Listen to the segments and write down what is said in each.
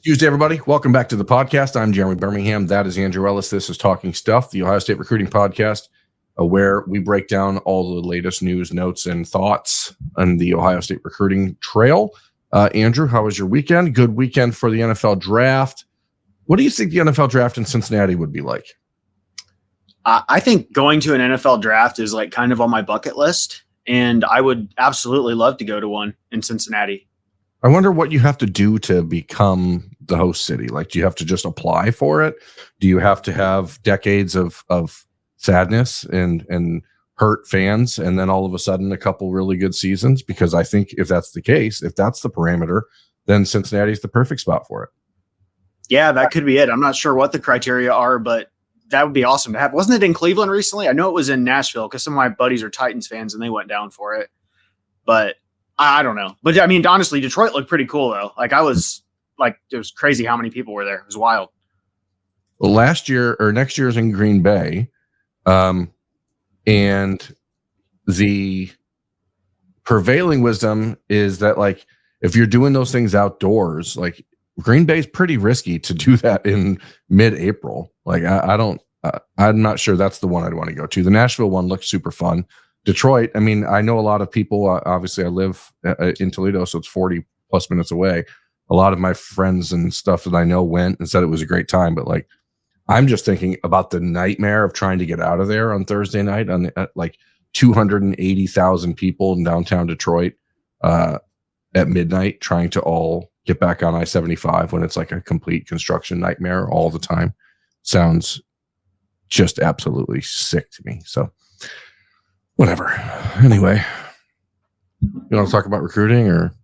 Tuesday, everybody. Welcome back to the podcast. I'm Jeremy Birmingham. That is Andrew Ellis. This is Talking Stuff, the Ohio State recruiting podcast, where we break down all the latest news, notes, and thoughts on the Ohio State recruiting trail. Andrew, how was your weekend? Good weekend for the NFL draft. What do you think the NFL draft in Cincinnati would be like? I think going to an NFL draft is like kind of on my bucket list, and I would absolutely love to go to one in Cincinnati. I wonder what you have to do to become the host city. Like, do you have to just apply for it? Do you have to have decades of sadness and hurt fans, and then all of a sudden a couple really good seasons? Because I think if that's the case, if that's the parameter, then Cincinnati's the perfect spot for it. Yeah, that could be it. I'm not sure what the criteria are, but that would be awesome to have. Wasn't it in Cleveland recently? I know it was in Nashville because some of my buddies are Titans fans and they went down for it. But I don't know. But I mean, honestly, Detroit looked pretty cool though. Like it was crazy how many people were there. It was wild. Well, next year's in Green Bay. And the prevailing wisdom is that, like, if you're doing those things outdoors, like, Green Bay's pretty risky to do that in mid-April. Like, I'm not sure that's the one I'd want to go to. The Nashville one looked super fun. Detroit, I mean, I know a lot of people. Obviously, I live in Toledo, so it's 40 plus minutes away. A lot of my friends and stuff that I know went and said it was a great time. But, like, I'm just thinking about the nightmare of trying to get out of there on Thursday night on like 280,000 people in downtown Detroit at midnight, trying to all get back on I-75 when it's like a complete construction nightmare all the time. Sounds just absolutely sick to me. So whatever. Anyway, you want to talk about recruiting or?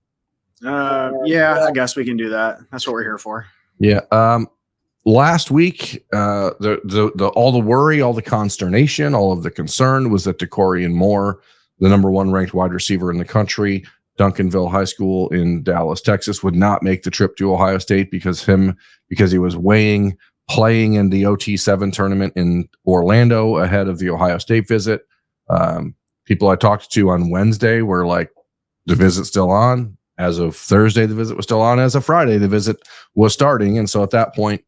Yeah, I guess we can do that. That's what we're here for. Yeah. Last week, all the worry, all the consternation, all of the concern was that Dakorien Moore, the number one ranked wide receiver in the country, Duncanville High School in Dallas, Texas, would not make the trip to Ohio State because he was weighing playing in the OT7 tournament in Orlando ahead of the Ohio State visit. People I talked to on Wednesday were like, the visit's still on. As of Thursday, the visit was still on. As of Friday, the visit was starting. And so at that point,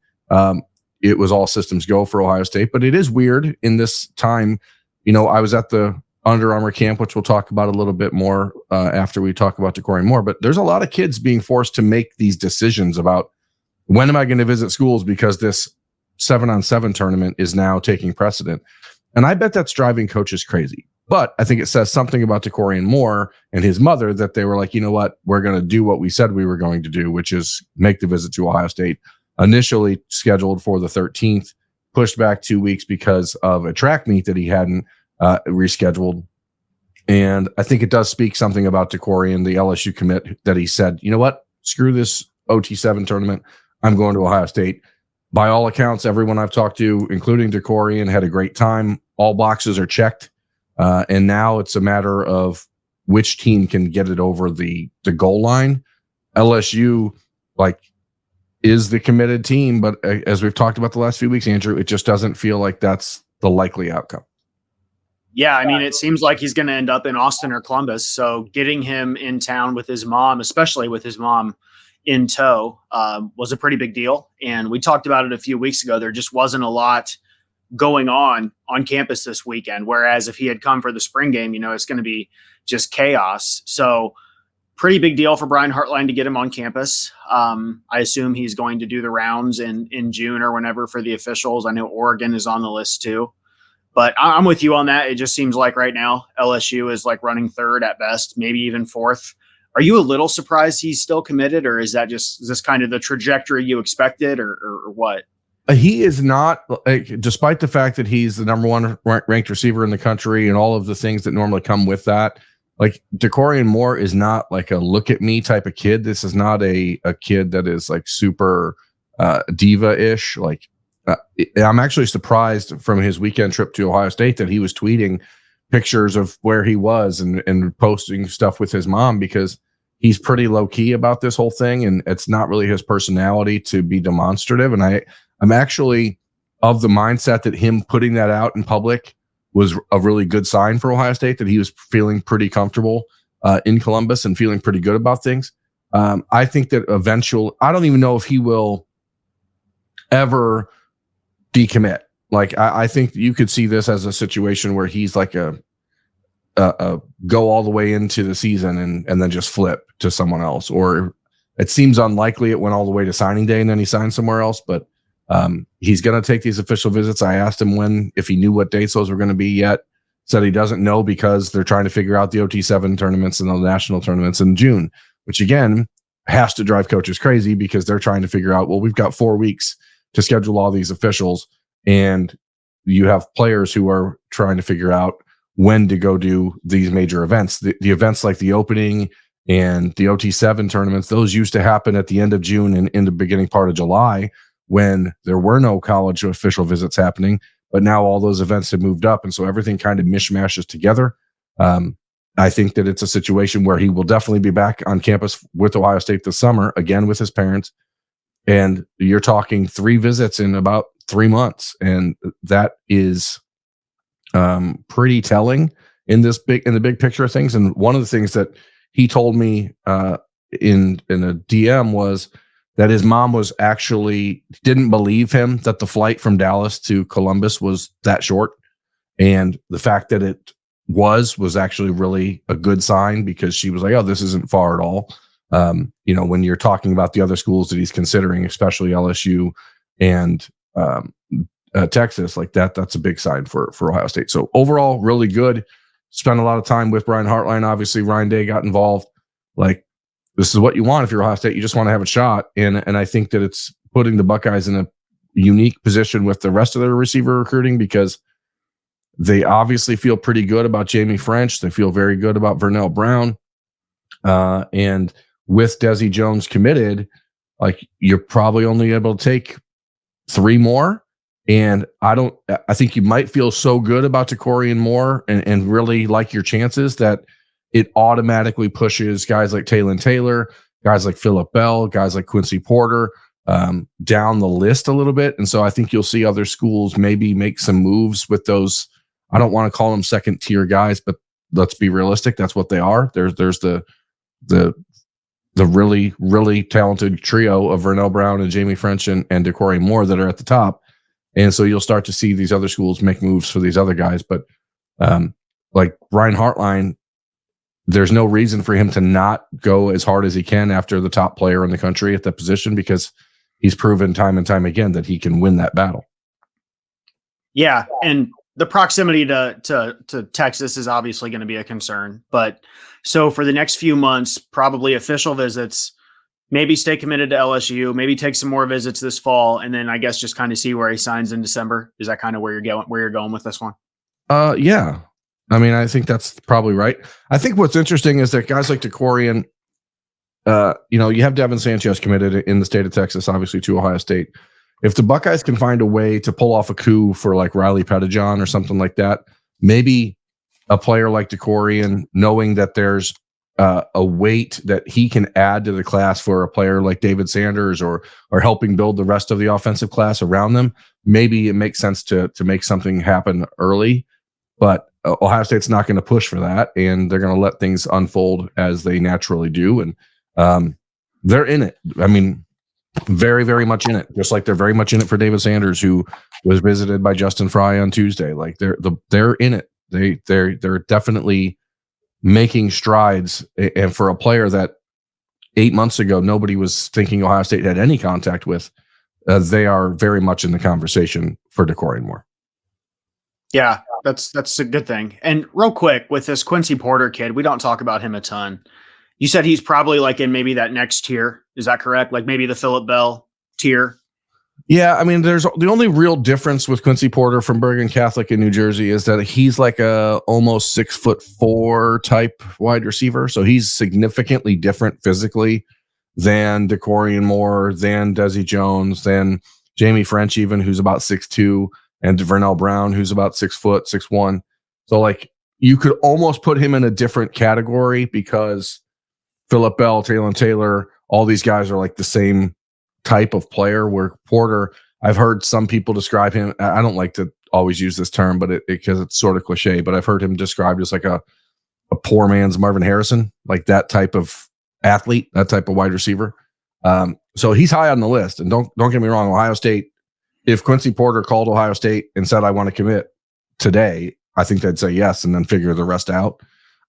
it was all systems go for Ohio State. But it is weird in this time. You know, I was at the Under Armour camp, which we'll talk about a little bit more after we talk about Dakorien Moore. But there's a lot of kids being forced to make these decisions about, when am I going to visit schools because this 7-on-7 tournament is now taking precedent. And I bet that's driving coaches crazy. But I think it says something about Dakorien Moore and his mother that they were like, you know what, we're going to do what we said we were going to do, which is make the visit to Ohio State. Initially scheduled for the 13th, pushed back 2 weeks because of a track meet that he hadn't rescheduled. And I think it does speak something about Dakorien, the LSU commit, that he said, you know what, screw this OT7 tournament. I'm going to Ohio State. By all accounts, everyone I've talked to, including Dakorien, had a great time. All boxes are checked. And now it's a matter of which team can get it over the goal line. LSU, like, is the committed team, but as we've talked about the last few weeks, Andrew, it just doesn't feel like that's the likely outcome. Yeah, I mean, it seems like he's going to end up in Austin or Columbus. So getting him in town with his mom, especially with his mom in tow, was a pretty big deal. And we talked about it a few weeks ago. There just wasn't a lot going on campus this weekend. Whereas if he had come for the spring game, you know, it's going to be just chaos. So pretty big deal for Brian Hartline to get him on campus. I assume he's going to do the rounds in June or whenever for the officials. I know Oregon is on the list too. But I'm with you on that. It just seems like right now LSU is like running third at best, maybe even fourth. Are you a little surprised he's still committed, or is this kind of the trajectory you expected, or what? He is not, despite the fact that he's the number one ranked receiver in the country and all of the things that normally come with that. Like, Dakorien Moore is not like a look at me type of kid. This is not a kid that is like super diva-ish. Like, I'm actually surprised from his weekend trip to Ohio State that he was tweeting pictures of where he was and posting stuff with his mom, because he's pretty low key about this whole thing. And it's not really his personality to be demonstrative. And I'm actually of the mindset that him putting that out in public was a really good sign for Ohio State, that he was feeling pretty comfortable in Columbus and feeling pretty good about things. I think that eventually, I don't even know if he will ever decommit. Like, I think you could see this as a situation where he's like a go all the way into the season and then just flip to someone else. Or it seems unlikely it went all the way to signing day and then he signed somewhere else. But he's going to take these official visits. I asked him if he knew what dates those were going to be yet. Said he doesn't know because they're trying to figure out the OT7 tournaments and the national tournaments in June, which again has to drive coaches crazy because they're trying to figure out, well, we've got 4 weeks to schedule all these officials, and you have players who are trying to figure out when to go do these major events. The events like the opening and the OT7 tournaments, those used to happen at the end of June and in the beginning part of July when there were no college official visits happening. But now all those events have moved up, and so everything kind of mishmashes together. I think that it's a situation where he will definitely be back on campus with Ohio State this summer, again with his parents. And you're talking 3 visits in about 3 months, and that is pretty telling in the big picture of things. And one of the things that he told me in a DM was that his mom was actually didn't believe him that the flight from Dallas to Columbus was that short. And the fact that it was actually really a good sign, because she was like, oh, this isn't far at all. When you're talking about the other schools that he's considering, especially LSU and Texas, like that's a big sign for Ohio State. So overall, really good. Spent a lot of time with Brian Hartline. Obviously, Ryan Day got involved. Like, this is what you want if you're Ohio State. You just want to have a shot. And I think that it's putting the Buckeyes in a unique position with the rest of their receiver recruiting, because they obviously feel pretty good about Jamie French. They feel very good about Vernell Brown. And with Desi Jones committed, like, you're probably only able to take 3 more. And I think you might feel so good about Dakorien Moore and really like your chances that it automatically pushes guys like Taylon Taylor, guys like Phillip Bell, guys like Quincy Porter down the list a little bit. And so I think you'll see other schools maybe make some moves with those. I don't want to call them second tier guys, but let's be realistic. That's what they are. There's the really, really talented trio of Vernell Brown and Jamie French and Dakorien Moore that are at the top. And so you'll start to see these other schools make moves for these other guys. But like Ryan Hartline, there's no reason for him to not go as hard as he can after the top player in the country at that position, because he's proven time and time again that he can win that battle. Yeah, and the proximity to Texas is obviously going to be a concern. But so for the next few months, probably official visits, maybe stay committed to LSU, maybe take some more visits this fall, and then I guess just kind of see where he signs in December. Is that kind of where you're going with this one? Yeah. I mean, I think that's probably right. I think what's interesting is that guys like Dakorien, you have Devin Sanchez committed in the state of Texas, obviously, to Ohio State. If the Buckeyes can find a way to pull off a coup for like Riley Pettijohn or something like that, maybe a player like Dakorien, knowing that there's a weight that he can add to the class for a player like David Sanders or helping build the rest of the offensive class around them, maybe it makes sense to make something happen early. But Ohio State's not going to push for that, and they're going to let things unfold as they naturally do. And they're in it. I mean, very, very much in it, just like they're very much in it for David Sanders, who was visited by Justin Frye on Tuesday. Like they're in it. They're definitely making strides. And for a player that 8 months ago nobody was thinking Ohio State had any contact with, they are very much in the conversation for Dakorien Moore. Yeah, that's a good thing. And real quick, with this Quincy Porter kid, we don't talk about him a ton. You said he's probably like in maybe that next tier. Is that correct? Like maybe the Phillip Bell tier? Yeah, I mean, there's the only real difference with Quincy Porter from Bergen Catholic in New Jersey is that he's like a almost 6'4" type wide receiver. So he's significantly different physically than Dakorien Moore, than Desi Jones, than Jamie French, even, who's about 6'2", and Vernell Brown, who's about 6 foot, 6'1". So like you could almost put him in a different category because Phillip Bell, Taylon Taylor, all these guys are like the same type of player, where Porter, I've heard some people describe him. I don't like to always use this term, but because it's sort of cliche, but I've heard him described as like a poor man's Marvin Harrison, like that type of athlete, that type of wide receiver. So he's high on the list. And don't get me wrong, Ohio State, if Quincy Porter called Ohio State and said, I want to commit today, I think they'd say yes and then figure the rest out.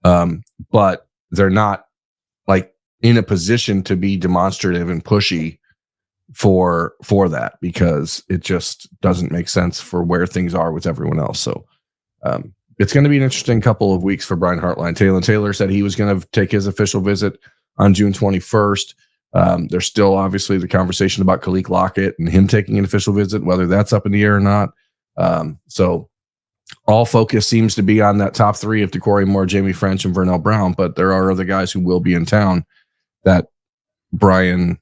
But they're not like in a position to be demonstrative and pushy for that, because it just doesn't make sense for where things are with everyone else. So it's going to be an interesting couple of weeks for Brian Hartline. Taylor said he was going to take his official visit on June 21st. There's still obviously the conversation about Khalil Lockett and him taking an official visit, whether that's up in the air or not. So all focus seems to be on that top three of Dakorien Moore, Jamie French, and Vernell Brown, but there are other guys who will be in town that Brian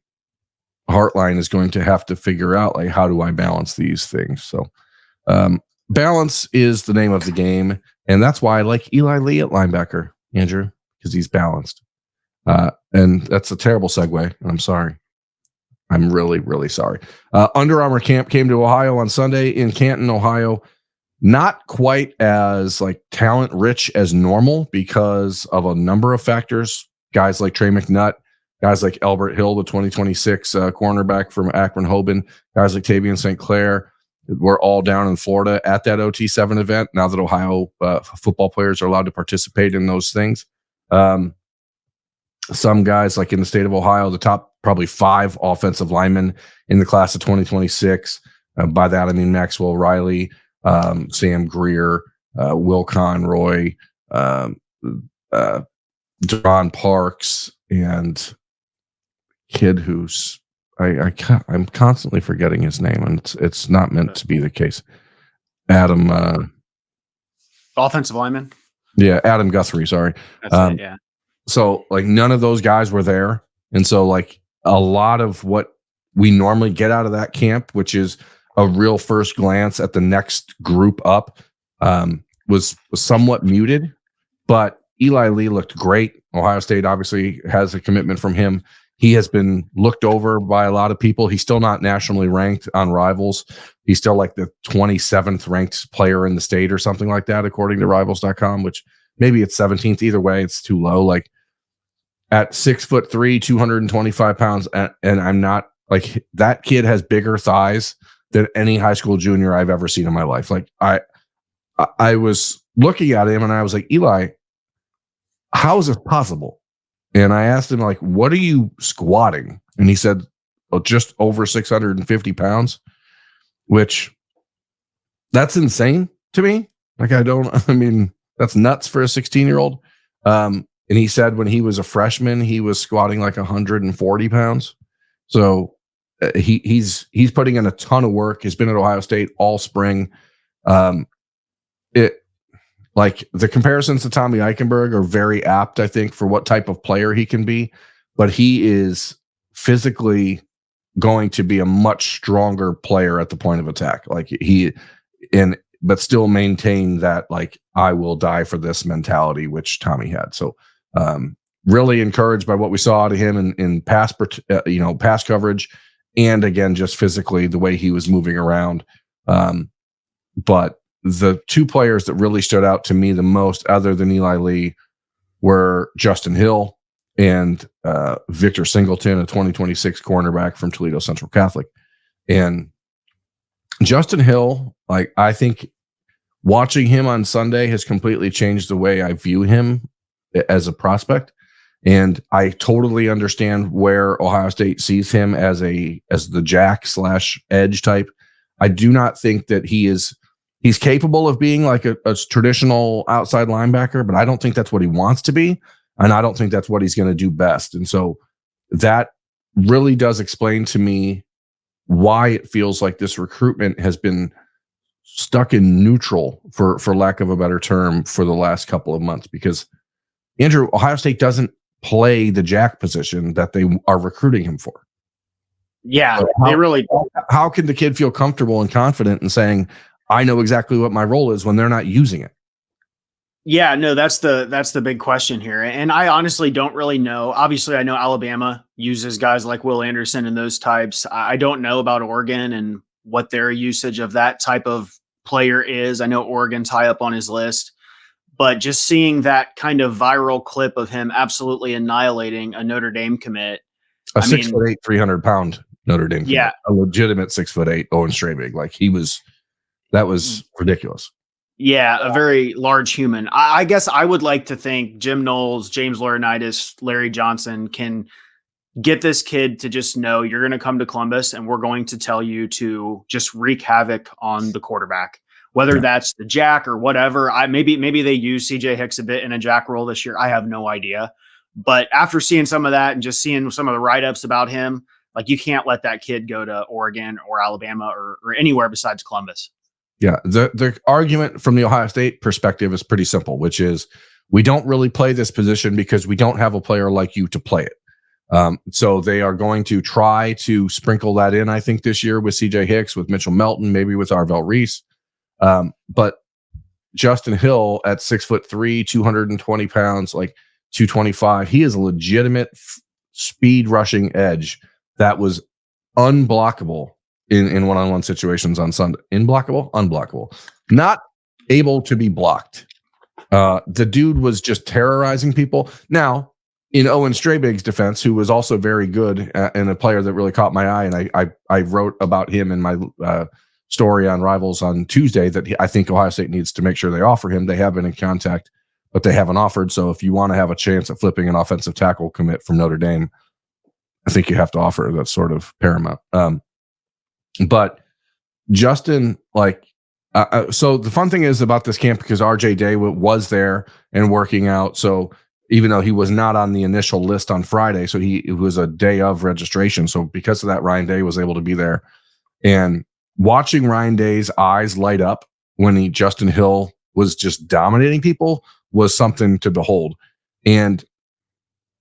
Hartline is going to have to figure out, like, how do I balance these things? So balance is the name of the game, and that's why I like Eli Lee at linebacker, Andrew, because he's balanced. And that's a terrible segue, and I'm sorry. I'm really, really sorry. Under Armour Camp came to Ohio on Sunday in Canton, Ohio. Not quite as like talent rich as normal because of a number of factors. Guys like Trey McNutt, guys like Albert Hill, the 2026 cornerback from Akron Hoban, guys like Tavian St. Clair. We're all down in Florida at that OT7 event now that Ohio football players are allowed to participate in those things. Some guys like in the state of Ohio, the top probably 5 offensive linemen in the class of 2026. By that, I mean Maxwell Riley, Sam Greer, Will Conroy, Deron Parks, and kid who's I'm constantly forgetting his name, and it's not meant to be the case. Adam, offensive lineman. Yeah, Adam Guthrie. Sorry. That's it, yeah. So like none of those guys were there, and so like a lot of what we normally get out of that camp, which is a real first glance at the next group up, was somewhat muted. But Eli Lee looked great. Ohio State obviously has a commitment from him. He has been looked over by a lot of people. He's still not nationally ranked on Rivals. He's still like the 27th ranked player in the state or something like that, according to Rivals.com, which maybe it's 17th. Either way, it's too low. Like at 6'3", 225 pounds, and I'm not like that kid has bigger thighs than any high school junior I've ever seen in my life. Like I was looking at him and I was like, Eli, how is this possible? And I asked him, like, what are you squatting? And he said, well, just over 650 pounds, which that's insane to me. Like, I mean, that's nuts for a 16-year-old. And he said when he was a freshman, he was squatting like 140 pounds. So he's putting in a ton of work. He's been at Ohio State all spring. Like the comparisons to Tommy Eichenberg are very apt, I think, for what type of player he can be, but he is physically going to be a much stronger player at the point of attack. Like but still maintain that, like, I will die for this mentality, which Tommy had. So really encouraged by what we saw out of him in pass coverage. And again, just physically the way he was moving around. But the two players that really stood out to me the most, other than Eli Lee, were Justin Hill and Victor Singleton, a 2026 cornerback from Toledo Central Catholic. And Justin Hill, like, I think watching him on Sunday has completely changed the way I view him as a prospect. And I totally understand where Ohio State sees him as the jack/edge type. I do not think that he's capable of being like a traditional outside linebacker, but I don't think that's what he wants to be. And I don't think that's what he's going to do best. And so that really does explain to me why it feels like this recruitment has been stuck in neutral, for lack of a better term, for the last couple of months. Because Andrew, Ohio State doesn't play the jack position that they are recruiting him for. Yeah, so they really. How can the kid feel comfortable and confident in saying, I know exactly what my role is, when they're not using it? Yeah, no, that's the big question here. And I honestly don't really know. Obviously, I know Alabama uses guys like Will Anderson and those types. I don't know about Oregon and what their usage of that type of player is. I know Oregon's high up on his list, But just seeing that kind of viral clip of him absolutely annihilating a Notre Dame commit. A 6'8", 300-pound Notre Dame commit. Yeah. A legitimate 6'8" Owen Strabig. Like that was ridiculous. Yeah, a very large human. I guess I would like to think Jim Knowles, James Laurinaitis, Larry Johnson can get this kid to just know you're going to come to Columbus and we're going to tell you to just wreak havoc on the quarterback, whether that's the jack or whatever. Maybe they use CJ Hicks a bit in a jack role this year. I have no idea. But after seeing some of that and just seeing some of the write-ups about him, like you can't let that kid go to Oregon or Alabama or anywhere besides Columbus. Yeah, the argument from the Ohio State perspective is pretty simple, which is we don't really play this position because we don't have a player like you to play it. So they are going to try to sprinkle that in, I think, this year with CJ Hicks, with Mitchell Melton, maybe with Arvell Reese. But Justin Hill at 6'3", 220 pounds, like 225, he is a legitimate speed rushing edge that was unblockable in one-on-one situations on Sunday. Unblockable, not able to be blocked. The dude was just terrorizing people. Now, in Owen Strabig's defense, who was also very good and a player that really caught my eye, and I wrote about him in my story on Rivals on Tuesday, that I think Ohio State needs to make sure they offer him. They have been in contact, but they haven't offered. So if you want to have a chance at flipping an offensive tackle commit from Notre Dame, I think you have to offer. That's sort of paramount. But Justin, so the fun thing is about this camp, because RJ Day was there and working out. So even though he was not on the initial list on Friday, so it was a day of registration. So because of that, Ryan Day was able to be there. And watching Ryan Day's eyes light up when Justin Hill was just dominating people was something to behold. And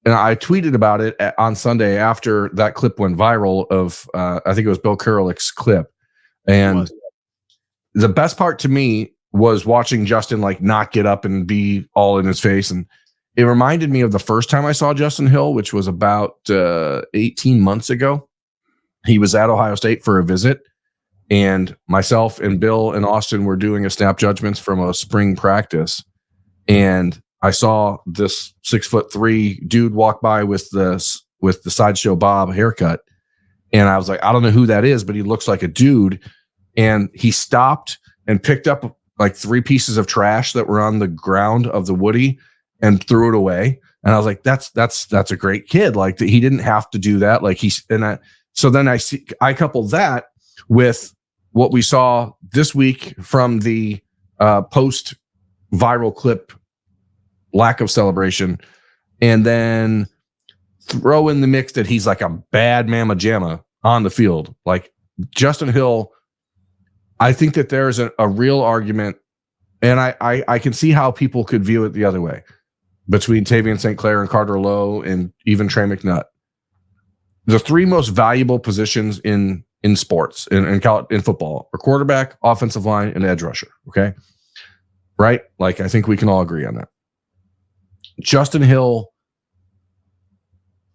I tweeted about it on Sunday after that clip went viral of, I think it was Bill Kurelich's clip. And the best part to me was watching Justin not get up and be all in his face. And it reminded me of the first time I saw Justin Hill, which was about 18 months ago. He was at Ohio State for a visit, and myself and Bill and Austin were doing a snap judgments from a spring practice. And I saw this 6'3" dude walk by with the Sideshow Bob haircut. And I was like, I don't know who that is, but he looks like a dude. And he stopped and picked up 3 pieces of trash that were on the ground of the Woody and threw it away. And I was like, that's a great kid. He didn't have to do that. So then I coupled that with what we saw this week from the post viral clip lack of celebration, and then throw in the mix that he's like a bad mamma jamma on the field. Justin Hill, I think that there's a real argument, and I can see how people could view it the other way, between Tavian St. Clair and Carter Lowe and even Trey McNutt. The 3 most valuable positions in sports, in football, are quarterback, offensive line, and edge rusher. Okay? Right? I think we can all agree on that. Justin Hill,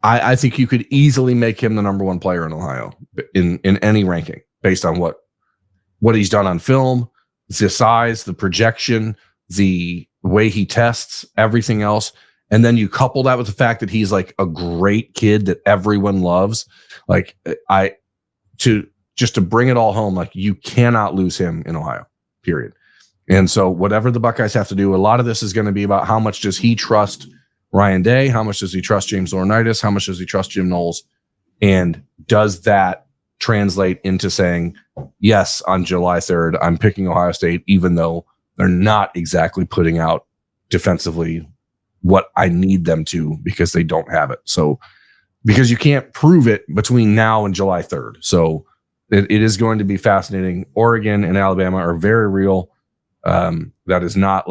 I think you could easily make him the number 1 player in Ohio in any ranking based on what he's done on film, the size, the projection, the way he tests, everything else. And then you couple that with the fact that he's a great kid that everyone loves. To bring it all home, you cannot lose him in Ohio, period. And so whatever the Buckeyes have to do, a lot of this is going to be about how much does he trust Ryan Day? How much does he trust James Laurinaitis? How much does he trust Jim Knowles? And does that translate into saying, yes, on July 3rd, I'm picking Ohio State, even though they're not exactly putting out defensively what I need them to, because they don't have it. So, because you can't prove it between now and July 3rd. So it is going to be fascinating. Oregon and Alabama are very real. That is not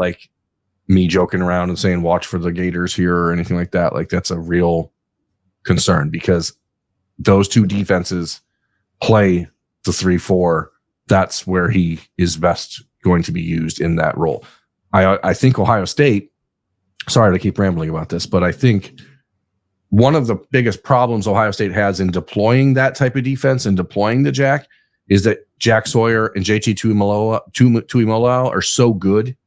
me joking around and saying watch for the Gators here or anything like that. That's a real concern, because those 2 defenses play the 3-4. That's where he is best going to be used in that role. I think Ohio State, sorry to keep rambling about this, but I think one of the biggest problems Ohio State has in deploying that type of defense and deploying the jack is that Jack Sawyer and JT Tuimoloau are so good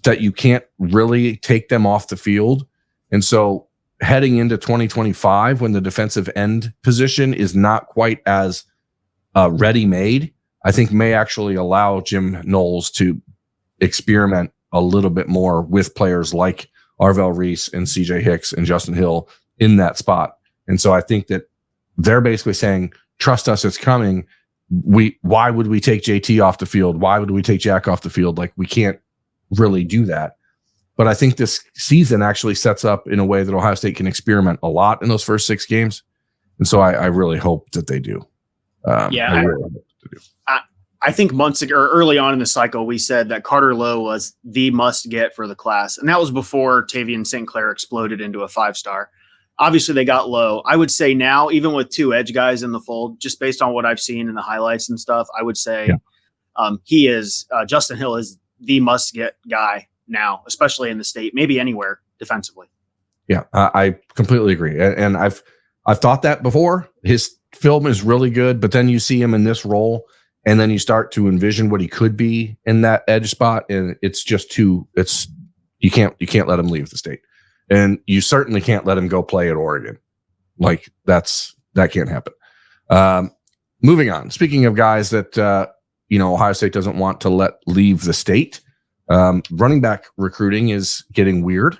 that you can't really take them off the field. And so heading into 2025, when the defensive end position is not quite as ready-made, I think may actually allow Jim Knowles to experiment a little bit more with players like Arvell Reese and CJ Hicks and Justin Hill in that spot. And so I think that they're basically saying, trust us, it's coming. Why would we take JT off the field? Why would we take Jack off the field? Like, we can't really do that. But I think this season actually sets up in a way that Ohio State can experiment a lot in those first 6 games. And so I really hope that they do. I really hope that they do. I think months ago, or early on in the cycle, we said that Carter Lowe was the must get for the class. And that was before Tavian St. Clair exploded into a 5-star. Obviously, they got Lowe. I would say now, even with 2 edge guys in the fold, just based on what I've seen in the highlights and stuff, I would say he is Justin Hill is the must get guy now, especially in the state, maybe anywhere defensively. Yeah, I completely agree. And I've thought that before. His film is really good, but then you see him in this role, and then you start to envision what he could be in that edge spot, and it's just you can't let him leave the state. And you certainly can't let him go play at Oregon. Like, that can't happen. Moving on. Speaking of guys that Ohio State doesn't want to let leave the state, running back recruiting is getting weird.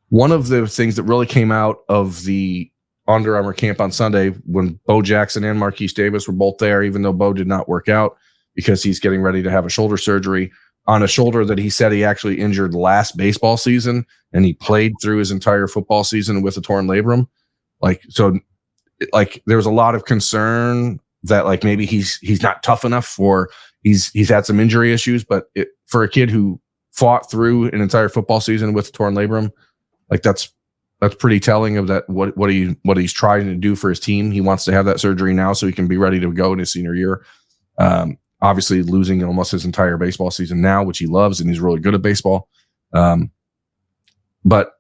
One of the things that really came out of the Under Armour camp on Sunday, when Bo Jackson and Marquise Davis were both there, even though Bo did not work out because he's getting ready to have a shoulder surgery on a shoulder that he said he actually injured last baseball season, and he played through his entire football season with a torn labrum. There was a lot of concern that like maybe he's not tough enough, or he's had some injury issues. But for a kid who fought through an entire football season with a torn labrum, like that's pretty telling of that what he's trying to do for his team. He wants to have that surgery now so he can be ready to go in his senior year. Obviously losing almost his entire baseball season now, which he loves, and he's really good at baseball. But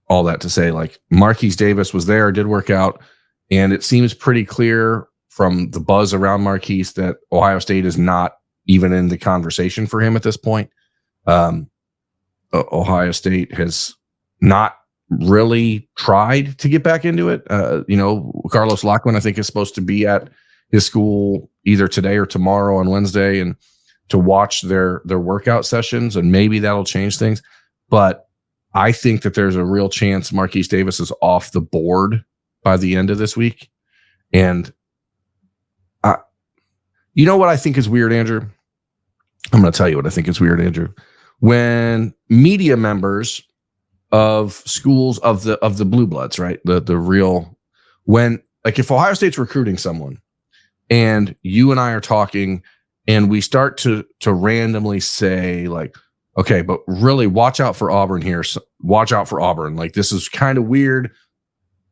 all that to say, like, Marquise Davis was there, did work out, and it seems pretty clear from the buzz around Marquise that Ohio State is not even in the conversation for him at this point. Ohio State has not really tried to get back into it. Carlos Lockman, I think, is supposed to be at his school either today or tomorrow on Wednesday, and to watch their workout sessions, and maybe that'll change things. But I think that there's a real chance Marquise Davis is off the board by the end of this week. And you know what I think is weird, Andrew? I'm going to tell you what I think is weird, Andrew. When media members of schools of the blue bloods, right? The real, when, like, if Ohio State's recruiting someone and you and I are talking and we start to randomly say, like, okay, but really watch out for Auburn here. Watch out for Auburn. Like, this is kind of weird,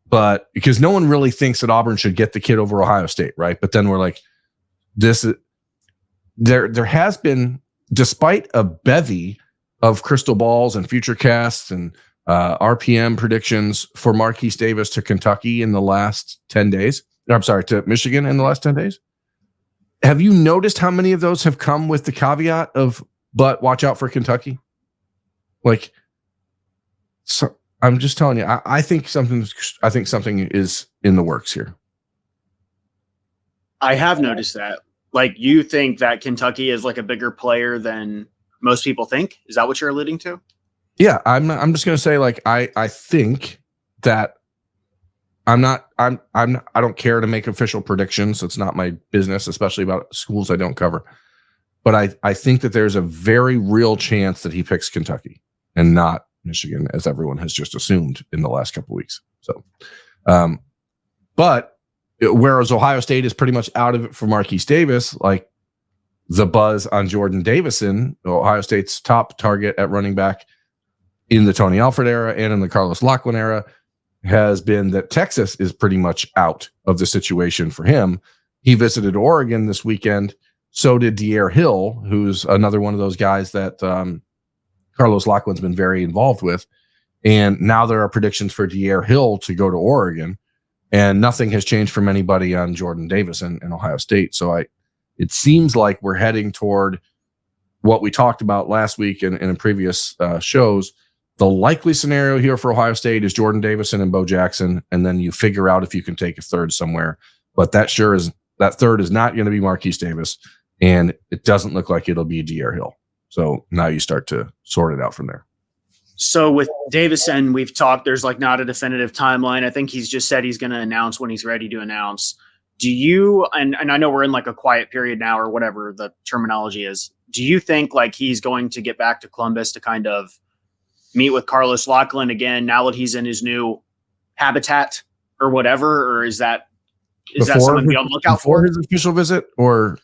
but because no one really thinks that Auburn should get the kid over Ohio State, right? But then we're like, there has been, despite a bevy of crystal balls and future casts and RPM predictions for Marquise Davis to Kentucky in the last 10 days. I'm sorry, to Michigan in the last 10 days. Have you noticed how many of those have come with the caveat of, but watch out for Kentucky? Like, so I'm just telling you, I think something is in the works here. I have noticed that. Like, you think that Kentucky is like a bigger player than most people think? Is that what you're alluding to? Yeah, I'm just going to say, like, I think that I don't care to make official predictions. It's not my business, especially about schools I don't cover. But I think that there's a very real chance that he picks Kentucky and not Michigan, as everyone has just assumed in the last couple of weeks. So, but whereas Ohio State is pretty much out of it for Marquise Davis, like, the buzz on Jordan Davison, Ohio State's top target at running back in the Tony Alford era and in the Carlos Lockman era, has been that Texas is pretty much out of the situation for him. He visited Oregon this weekend. So did De'Air Hill, who's another one of those guys that Carlos Lockman's been very involved with. And now there are predictions for De'Air Hill to go to Oregon, and nothing has changed from anybody on Jordan Davis in Ohio State. So it seems like we're heading toward what we talked about last week and in previous shows, the likely scenario here for Ohio State is Jordan Davison and Bo Jackson, and then you figure out if you can take a third somewhere. But that third is not going to be Marquise Davis, and it doesn't look like it'll be De'Aaron Hill. So now you start to sort it out from there. So with Davison, we've talked, there's like not a definitive timeline. I think he's just said he's going to announce when he's ready to announce. Do you, and I know we're in like a quiet period now or whatever the terminology is. Do you think like he's going to get back to Columbus to kind of meet with Carlos Lachlan again now that he's in his new habitat or whatever? Or is that something to be on the lookout for? His official visit or?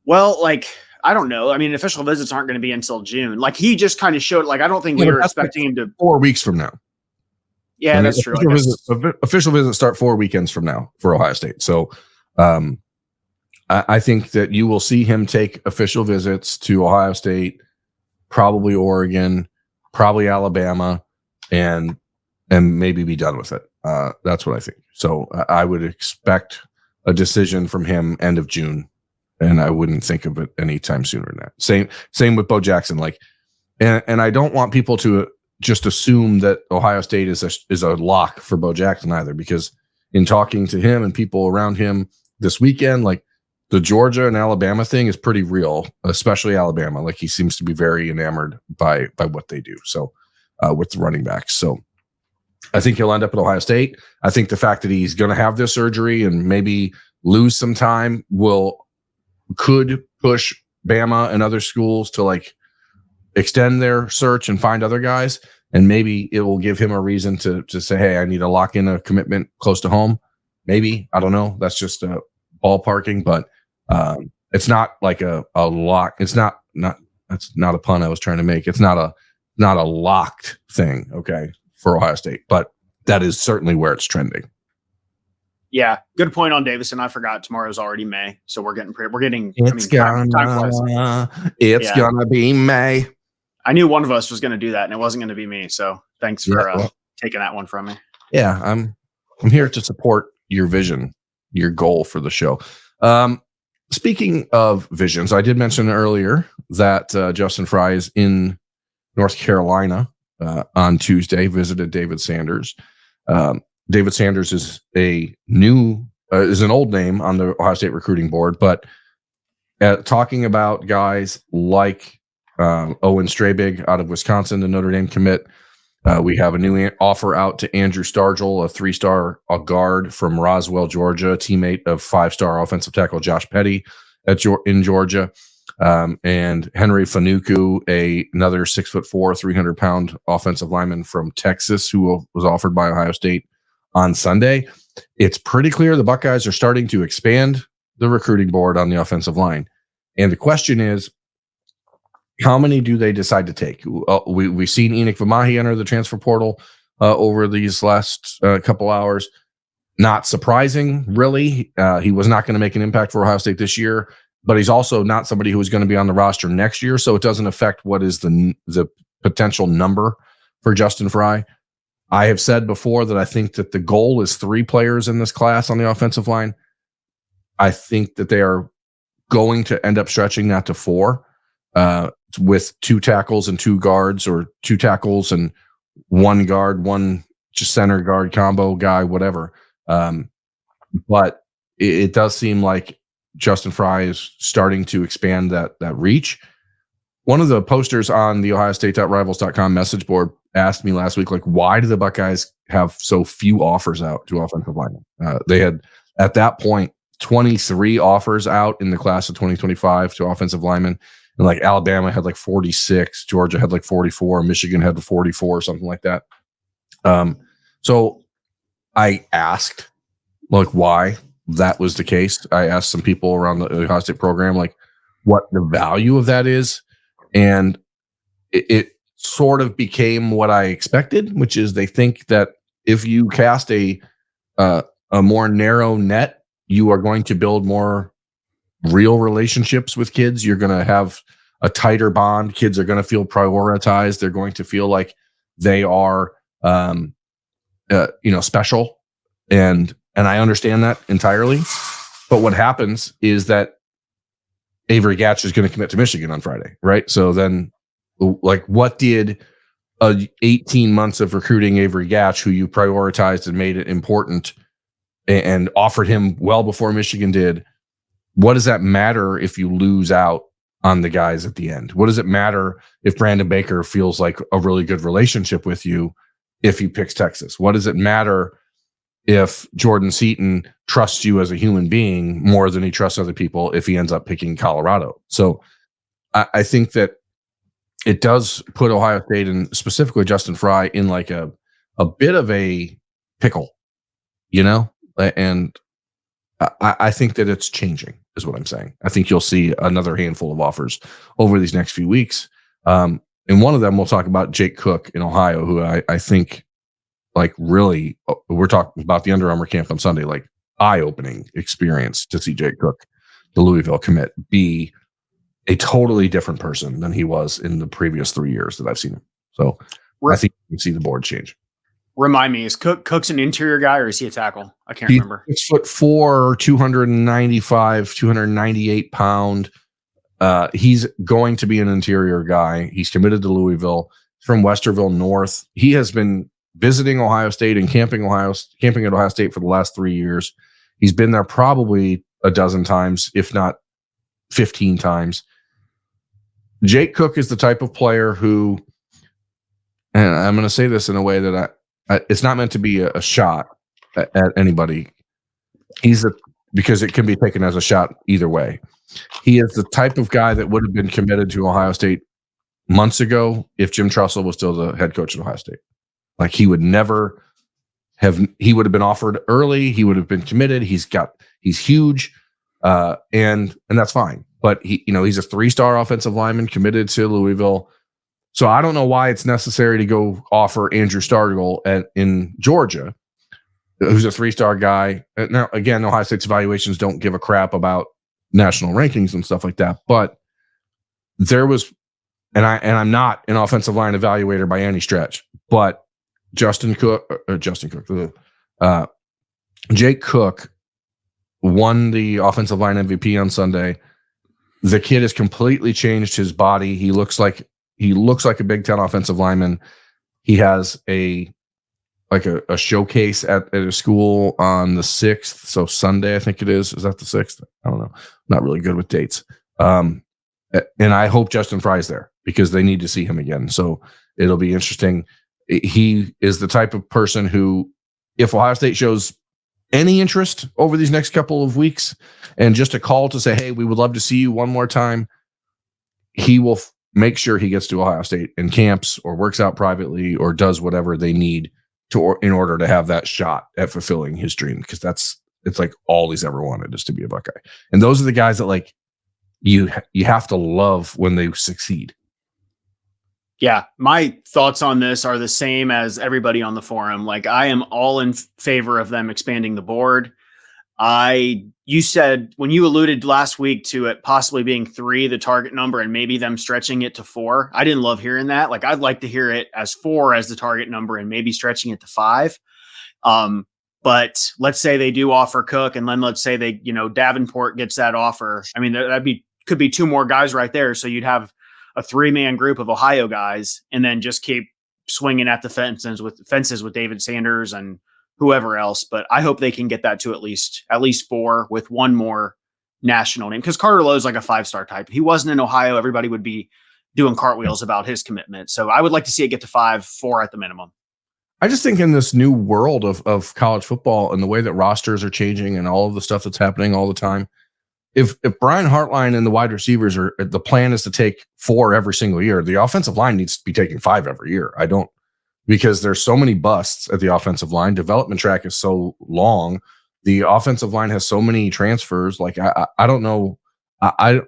Well, like, I don't know. I mean, official visits aren't going to be until June. Like he just kind of showed, like, I don't think we were expecting him to. 4 weeks from now. Yeah, that's true. Official visits start 4 weekends from now for Ohio State. So I think that you will see him take official visits to Ohio State, probably Oregon, probably Alabama, and maybe be done with it. That's what I think. So I would expect a decision from him end of June, and I wouldn't think of it anytime sooner than that. Same with Bo Jackson. Like, and I don't want people to just assume that Ohio State is a lock for Bo Jackson either, because in talking to him and people around him this weekend, like the Georgia and Alabama thing is pretty real, especially Alabama. Like he seems to be very enamored by what they do. So with the running backs. So I think he'll end up at Ohio State. I think the fact that he's going to have this surgery and maybe lose some time could push Bama and other schools to like extend their search and find other guys. And maybe it will give him a reason to say, hey, I need to lock in a commitment close to home. Maybe, I don't know. That's just ballparking, but it's not like a lock. It's not that's not a pun I was trying to make. It's not a locked thing. Okay. For Ohio State, but that is certainly where it's trending. Yeah, good point on Davison. I forgot tomorrow's already May, so we're getting. It's gonna be May. I knew one of us was going to do that, and it wasn't going to be me. So thanks for taking that one from me. Yeah, I'm here to support your vision, your goal for the show. Speaking of visions, I did mention earlier that Justin Frye is in North Carolina. On Tuesday, visited David Sanders. David Sanders is is an old name on the Ohio State recruiting board, but talking about guys like Owen Strabig out of Wisconsin, the Notre Dame commit. We have a new offer out to Andrew Stargell, a 3-star guard from Roswell, Georgia, teammate of 5-star offensive tackle Josh Petty in Georgia. And Henry Fanuku, another 6'4", 300-pound offensive lineman from Texas, who was offered by Ohio State on Sunday. It's pretty clear the Buckeyes are starting to expand the recruiting board on the offensive line. And the question is, how many do they decide to take? We've seen Enoch Vamahi enter the transfer portal over these last couple hours. Not surprising, really. He was not going to make an impact for Ohio State this year, but he's also not somebody who is going to be on the roster next year, so it doesn't affect what is the potential number for Justin Frye. I have said before that I think that the goal is 3 players in this class on the offensive line. I think that they are going to end up stretching that to 4 with 2 tackles and 2 guards, or 2 tackles and 1 guard, 1 just center guard combo guy, whatever. But it does seem like Justin Frye is starting to expand that reach. One of the posters on the OhioState.Rivals.com message board asked me last week, like, why do the Buckeyes have so few offers out to offensive linemen? They had, at that point, 23 offers out in the class of 2025 to offensive linemen. And like Alabama had like 46, Georgia had like 44, Michigan had 44, something like that. So I asked, like, why that was the case. I asked some people around the Ohio State program, like, what the value of that is. And it sort of became what I expected, which is they think that if you cast a more narrow net, you are going to build more real relationships with kids. You're going to have a tighter bond. Kids are going to feel prioritized. They're going to feel like they are, special. And I understand that entirely. But what happens is that Avery Gatch is going to commit to Michigan on Friday, right? So then, like, what did 18 months of recruiting Avery Gatch, who you prioritized and made it important and offered him well before Michigan did, what does that matter if you lose out on the guys at the end? What does it matter if Brandon Baker feels like a really good relationship with you if he picks Texas? What does it matter if Jordan Seaton trusts you as a human being more than he trusts other people if he ends up picking Colorado? So I think that it does put Ohio State and specifically Justin Frye in like a bit of a pickle, and I think that it's changing is what I'm saying. I think you'll see another handful of offers over these next few weeks. And one of them we'll talk about Jake Cook in Ohio, who I think like really, we're talking about the Under Armour camp on Sunday, like eye-opening experience to see Jake Cook, the Louisville commit, be a totally different person than he was in the previous 3 years that I've seen him. So I think you can see the board change. Remind me, is Cook's an interior guy or is he a tackle? I can't remember. 6'4", 295, 298 pound. He's going to be an interior guy. He's committed to Louisville. He's from Westerville North. He has been visiting Ohio State and camping at Ohio State for the last 3 years. He's been there probably a dozen times, if not 15 times. Jake Cook is the type of player who, and I'm going to say this in a way that it's not meant to be a shot at anybody. Because it can be taken as a shot either way. He is the type of guy that would have been committed to Ohio State months ago if Jim Trussell was still the head coach at Ohio State. Like he would have been offered early. He would have been committed. He's huge. And that's fine. But he's a 3-star offensive lineman committed to Louisville. So I don't know why it's necessary to go offer Andrew Stargell in Georgia, who's a 3-star guy. Now, again, Ohio State's evaluations don't give a crap about national rankings and stuff like that. But there was, and I'm not an offensive line evaluator by any stretch, but Jake Cook won the offensive line MVP on Sunday. The kid has completely changed his body. He looks like a Big Ten offensive lineman. He has a showcase at a school on the 6th. So Sunday, I think it is. Is that the 6th? I don't know. I'm not really good with dates. And I hope Justin Frye's there because they need to see him again. So it'll be interesting. He is the type of person who, if Ohio State shows any interest over these next couple of weeks and just a call to say, hey, we would love to see you one more time, he will make sure he gets to Ohio State and camps or works out privately or does whatever they need in order to have that shot at fulfilling his dream. Because it's like all he's ever wanted is to be a Buckeye. And those are the guys that like you have to love when they succeed. Yeah, my thoughts on this are the same as everybody on the forum. Like I am all in favor of them expanding the board. You said when you alluded last week to it possibly being 3, the target number, and maybe them stretching it to 4. I didn't love hearing that. Like I'd like to hear it as 4 as the target number and maybe stretching it to 5. But let's say they do offer Cook, and then let's say they, Davenport gets that offer. I mean, could be 2 more guys right there. So you'd have a 3-man group of Ohio guys, and then just keep swinging at the fences with David Sanders and whoever else. But I hope they can get that to at least 4 with 1 more national name. Because Carter Lowe's like a 5-star type. If he wasn't in Ohio, everybody would be doing cartwheels about his commitment. So I would like to see it get to 5, 4 at the minimum. I just think in this new world of college football and the way that rosters are changing and all of the stuff that's happening all the time, if Brian Hartline and the wide receivers the plan is to take 4 every single year, the offensive line needs to be taking 5 every year. Because there's so many busts at the offensive line. Development track is so long. The offensive line has so many transfers. Like I don't know.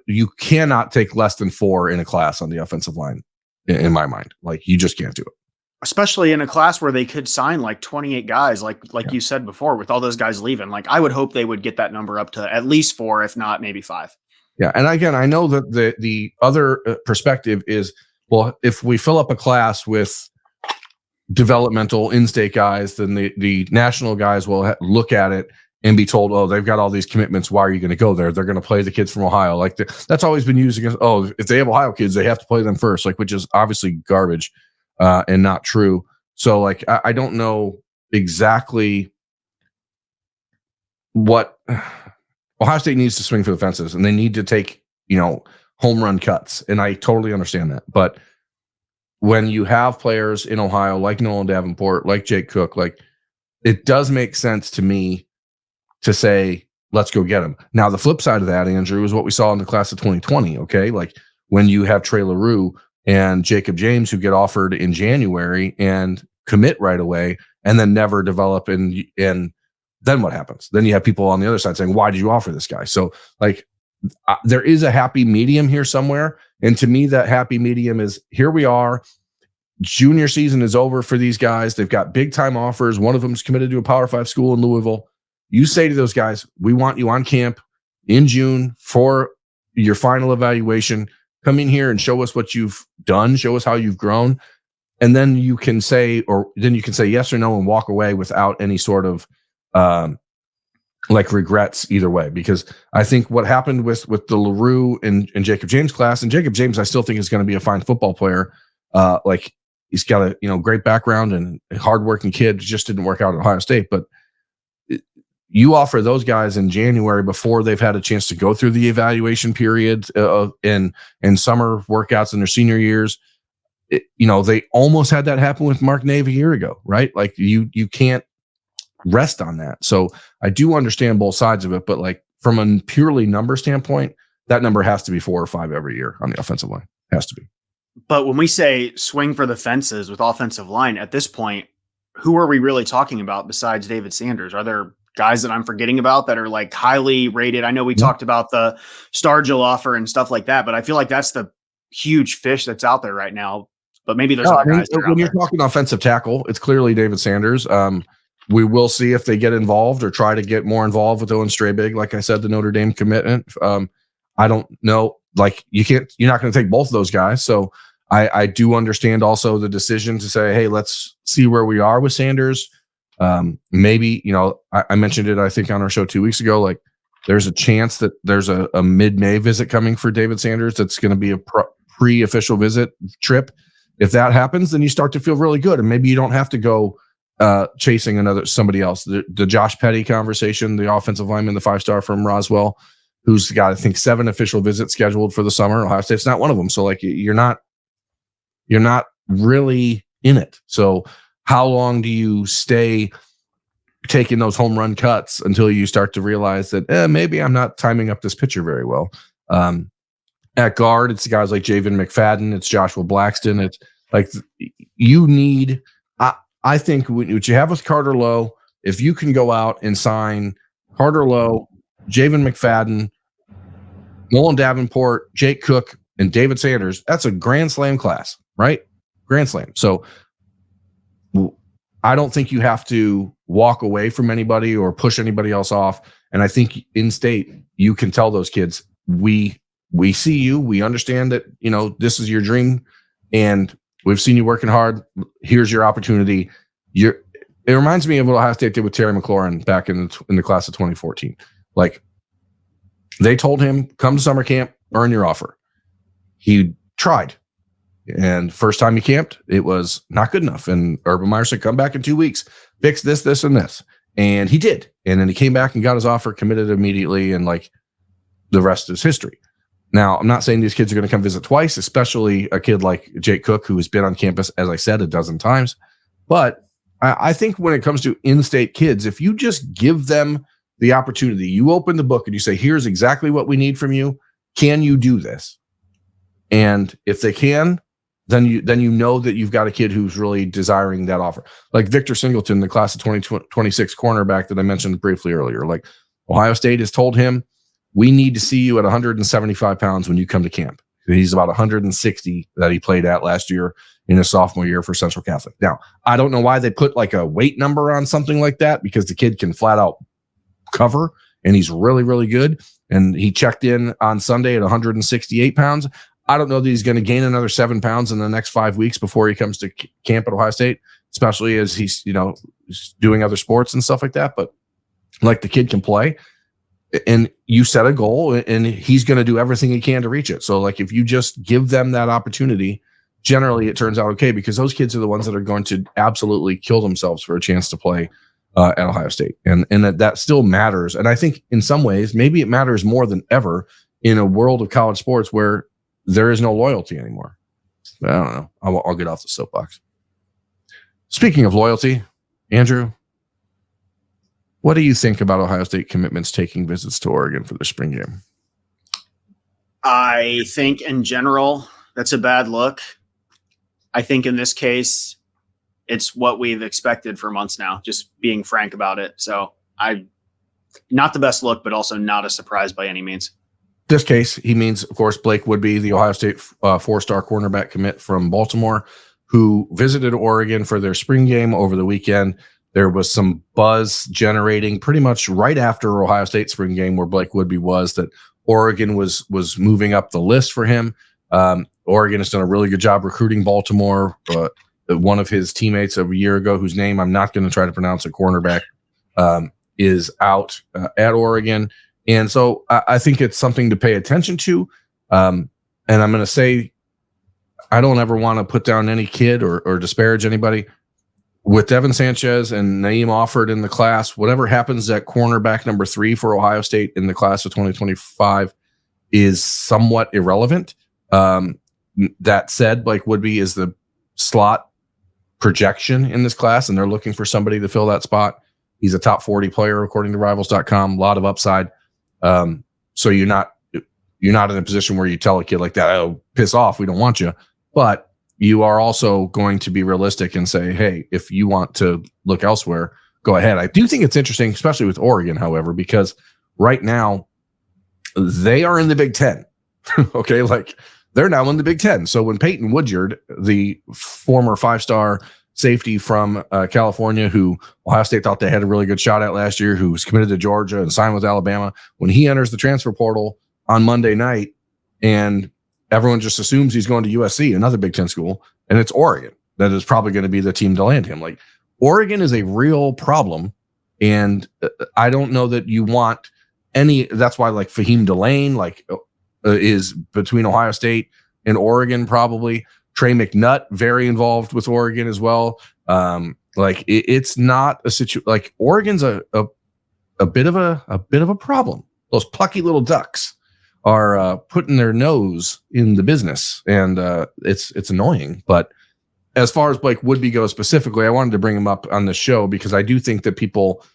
You cannot take less than 4 in a class on the offensive line in my mind. Like you just can't do it. Especially in a class where they could sign like 28 guys, like you said before, with all those guys leaving. Like I would hope they would get that number up to at least 4, if not maybe 5. Yeah, and again, I know that the other perspective is, well, if we fill up a class with developmental in-state guys, then the national guys will look at it and be told, oh, they've got all these commitments. Why are you going to go there? They're going to play the kids from Ohio. Like that's always been used against, oh, if they have Ohio kids, they have to play them first, like, which is obviously garbage and not true. So like, I don't know exactly what Ohio State needs to swing for the fences, and they need to take, home run cuts. And I totally understand that. But when you have players in Ohio, like Nolan Davenport, like Jake Cook, like it does make sense to me to say, let's go get him. Now, the flip side of that, Andrew, is what we saw in the class of 2020. Okay. Like when you have Trey LaRue and Jacob James, who get offered in January and commit right away and then never develop. And then what happens? Then you have people on the other side saying, why did you offer this guy? So like there is a happy medium here somewhere. And to me, that happy medium is here we are. Junior season is over for these guys. They've got big time offers. One of them is committed to a Power 5 school in Louisville. You say to those guys, we want you on camp in June for your final evaluation. Come in here and show us what you've done. Show us how you've grown. And then you can say yes or no and walk away without any sort of like regrets either way. Because I think what happened with the LaRue and Jacob James class, and Jacob James, I still think is going to be a fine football player. Like he's got a great background and a hardworking kid. Just didn't work out at Ohio State. But you offer those guys in January before they've had a chance to go through the evaluation period and summer workouts in their senior years. They almost had that happen with Mark Nave a year ago, right? Like you can't rest on that. So I do understand both sides of it, but like from a purely number standpoint, that number has to be 4 or 5 every year on the offensive line. Has to be. But when we say swing for the fences with offensive line, at this point, who are we really talking about besides David Sanders? Are there guys that I'm forgetting about that are like highly rated? I know we talked about the Stargell offer and stuff like that, but I feel like that's the huge fish that's out there right now. But maybe there's other guys. When you're talking offensive tackle, it's clearly David Sanders. We will see if they get involved or try to get more involved with Owen Strabig. Like I said, the Notre Dame commitment. I don't know. Like you're not going to take both of those guys. So I do understand also the decision to say, hey, let's see where we are with Sanders. Maybe, I mentioned it, I think on our show 2 weeks ago, like there's a chance that there's a mid-May visit coming for David Sanders. That's going to be a pre-official visit trip. If that happens, then you start to feel really good. And maybe you don't have to go chasing somebody else. The Josh Petty conversation, the offensive lineman, the 5-star from Roswell, who's got, I think, 7 official visits scheduled for the summer. Ohio State's not one of them. So like you're not really in it. So how long do you stay taking those home run cuts until you start to realize that maybe I'm not timing up this pitcher very well? At guard, it's guys like Javen McFadden, it's Joshua Blackston. It's like you need. I think what you have with Carter Lowe, if you can go out and sign Carter Lowe, Javen McFadden, Nolan Davenport, Jake Cook, and David Sanders, that's a Grand Slam class, right? Grand Slam. So I don't think you have to walk away from anybody or push anybody else off. And I think in state, you can tell those kids, we see you. We understand that, this is your dream and we've seen you working hard. Here's your opportunity. It reminds me of what Ohio State did with Terry McLaurin back in the class of 2014. Like they told him, come to summer camp, earn your offer. He tried. And first time he camped, it was not good enough. And Urban Meyer said, come back in 2 weeks, fix this, this, and this. And he did. And then he came back and got his offer, committed immediately. And like the rest is history. Now, I'm not saying these kids are going to come visit twice, especially a kid like Jake Cook, who has been on campus, as I said, a dozen times. But I think when it comes to in-state kids, if you just give them the opportunity, you open the book and you say, here's exactly what we need from you. Can you do this? And if they can, then you know that you've got a kid who's really desiring that offer. Like Victor Singleton, the class of 2026 cornerback that I mentioned briefly earlier. Like Ohio State has told him, we need to see you at 175 pounds when you come to camp. He's about 160 that he played at last year in his sophomore year for Central Catholic. Now, I don't know why they put like a weight number on something like that, because the kid can flat out cover and he's really, really good. And he checked in on Sunday at 168 pounds. I don't know that he's going to gain another 7 pounds in the next 5 weeks before he comes to camp at Ohio State, especially as he's, doing other sports and stuff like that. But like the kid can play, and you set a goal, and he's going to do everything he can to reach it. So like if you just give them that opportunity, generally it turns out okay, because those kids are the ones that are going to absolutely kill themselves for a chance to play at Ohio State. And that still matters. And I think in some ways, maybe it matters more than ever in a world of college sports where there is no loyalty anymore. I don't know. I'll get off the soapbox. Speaking of loyalty, Andrew, what do you think about Ohio State commitments taking visits to Oregon for their spring game? I think in general, that's a bad look. I think in this case, it's what we've expected for months now, just being frank about it. So not the best look, but also not a surprise by any means. This case, he means, of course, Blake Woodby, the Ohio State 4-star cornerback commit from Baltimore, who visited Oregon for their spring game over the weekend. There was some buzz generating pretty much right after Ohio State spring game where Blake Woodby was, that Oregon was moving up the list for him. Oregon has done a really good job recruiting Baltimore. One of his teammates a year ago, whose name I'm not going to try to pronounce, a cornerback, is out at Oregon. And so I think it's something to pay attention to. And I'm going to say, I don't ever want to put down any kid or disparage anybody. With Devin Sanchez and Naeem Offord in the class, whatever happens at cornerback number 3 for Ohio State in the class of 2025 is somewhat irrelevant. That said, Blake Woodby is the slot projection in this class, and they're looking for somebody to fill that spot. He's a top 40 player according to Rivals.com. A lot of upside. So you're not in a position where you tell a kid like that, "Oh, piss off, we don't want you." But you are also going to be realistic and say, "Hey, if you want to look elsewhere, go ahead." I do think it's interesting, especially with Oregon, however, because right now they are in the Big Ten. Okay, like they're now in the Big Ten. So when Peyton Woodyard, the former 5-star safety from California, who Ohio State thought they had a really good shot at last year, who was committed to Georgia and signed with Alabama, when he enters the transfer portal on Monday night, and everyone just assumes he's going to USC, another Big Ten school, and it's Oregon that is probably going to be the team to land him. Like, Oregon is a real problem, and I don't know that you want any. That's why, like, Fahim Delane, is between Ohio State and Oregon probably. Trey McNutt, very involved with Oregon as well. It's not a situation. Like, Oregon's a bit of a problem. Those plucky little ducks are putting their nose in the business, and it's annoying. But as far as Blake Woodby goes specifically, I wanted to bring him up on the show because I do think that people,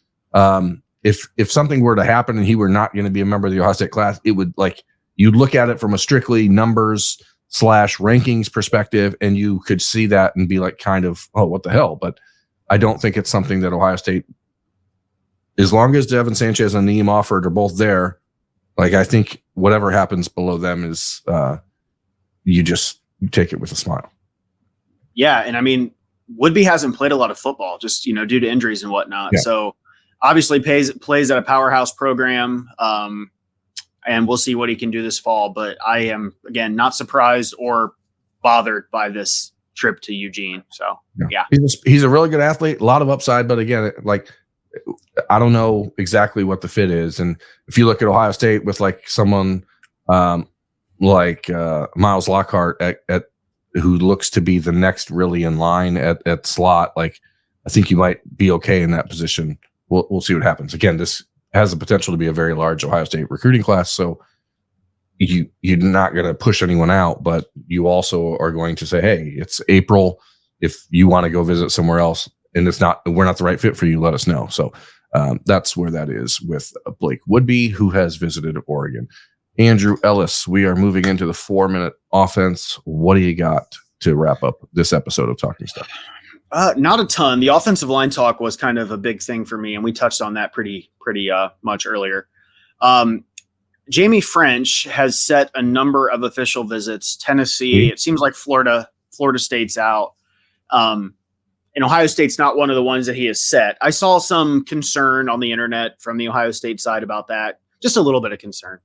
if something were to happen and he were not going to be a member of the Ohio State class, it would, like, you'd look at it from a strictly numbers / rankings perspective, and you could see that and be like, kind of, oh, what the hell? But I don't think it's something that Ohio State, as long as Devin Sanchez and Naeem Offord are both there, like, I think whatever happens below them is you take it with a smile. Yeah, and I mean, Woodby hasn't played a lot of football, just due to injuries and whatnot. Yeah. So obviously plays at a powerhouse program, and we'll see what he can do this fall. But I am, again, not surprised or bothered by this trip to Eugene. So yeah. He's a really good athlete, a lot of upside, but again, like, I don't know exactly what the fit is. And if you look at Ohio State with like someone like Miles Lockhart at who looks to be the next really in line at slot, like, I think you might be okay in that position. We'll see what happens. Again, this has the potential to be a very large Ohio State recruiting class. So you're not going to push anyone out, but you also are going to say, hey, it's April. If you want to go visit somewhere else and we're not the right fit for you, let us know. So that's where that is with Blake Woodby, who has visited Oregon. Andrew Ellis, we are moving into the 4-minute offense. What do you got to wrap up this episode of Talking Stuff? Not a ton. The offensive line talk was kind of a big thing for me, and we touched on that pretty much earlier. Jamie French has set a number of official visits. Tennessee, It seems like Florida State's out. And Ohio State's not one of the ones that he has set. I saw some concern on the internet from the Ohio State side about that. Just a little bit of concern.